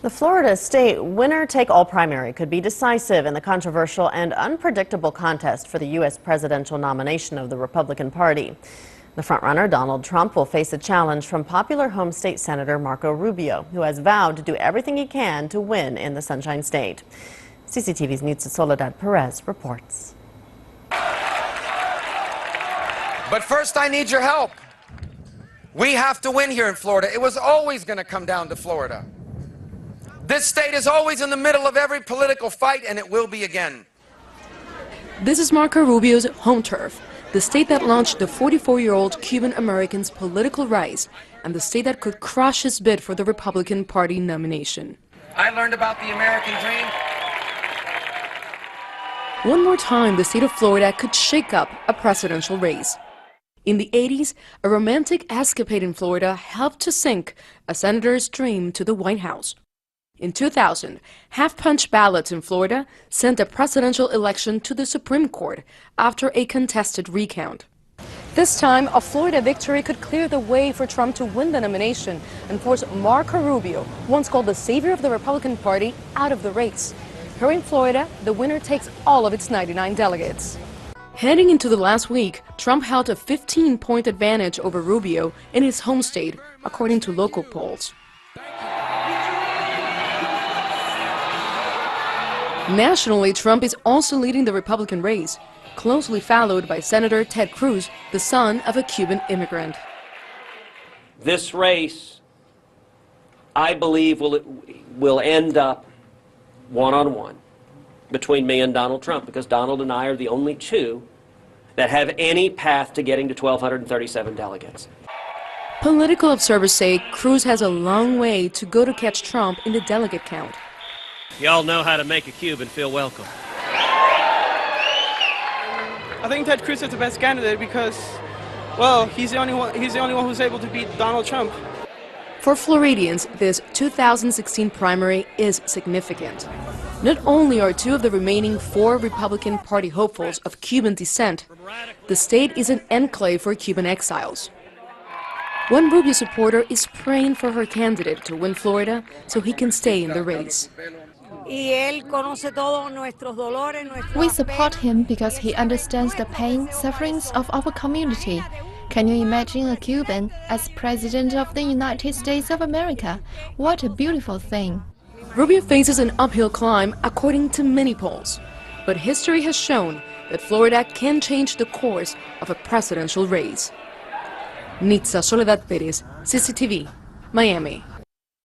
The Florida state winner-take-all primary could be decisive in the controversial and unpredictable contest for the U.S. presidential nomination of the Republican Party. The frontrunner, Donald Trump, will face a challenge from popular home state Senator Marco Rubio, who has vowed to do everything he can to win in the Sunshine State. CCTV's Nitza Soledad Perez reports. But first, I need your help. We have to win here in Florida. It was always going to come down to Florida. This state is always in the middle of every political fight, and it will be again. This is Marco Rubio's home turf, the state that launched the 44-year-old Cuban American's political rise, and the state that could crush his bid for the Republican Party nomination. I learned about the American dream. One more time, the state of Florida could shake up a presidential race. In the 80s, a romantic escapade in Florida helped to sink a senator's dream to the White House. In 2000, half-punch ballots in Florida sent a presidential election to the Supreme Court after a contested recount. This time, a Florida victory could clear the way for Trump to win the nomination and force Marco Rubio, once called the savior of the Republican Party, out of the race. Here in Florida, the winner takes all of its 99 delegates. Heading into the last week, Trump held a 15-point advantage over Rubio in his home state, according to local polls. Nationally, Trump is also leading the Republican race, closely followed by Senator Ted Cruz, the son of a Cuban immigrant. This race, I believe, will end up one-on-one between me and Donald Trump, because Donald and I are the only two that have any path to getting to 1,237 delegates. Political observers say Cruz has a long way to go to catch Trump in the delegate count. Y'all know how to make a Cuban feel welcome. I think Ted Cruz is the best candidate because, well, he's the only one who's able to beat Donald Trump. For Floridians, this 2016 primary is significant. Not only are two of the remaining 4 Republican Party hopefuls of Cuban descent, the state is an enclave for Cuban exiles. One Rubio supporter is praying for her candidate to win Florida so he can stay in the race. We support him because he understands the pain, sufferings of our community. Can you imagine a Cuban as President of the United States of America? What a beautiful thing. Rubio faces an uphill climb according to many polls, but history has shown that Florida can change the course of a presidential race. Nitza Soledad Perez, CCTV, Miami.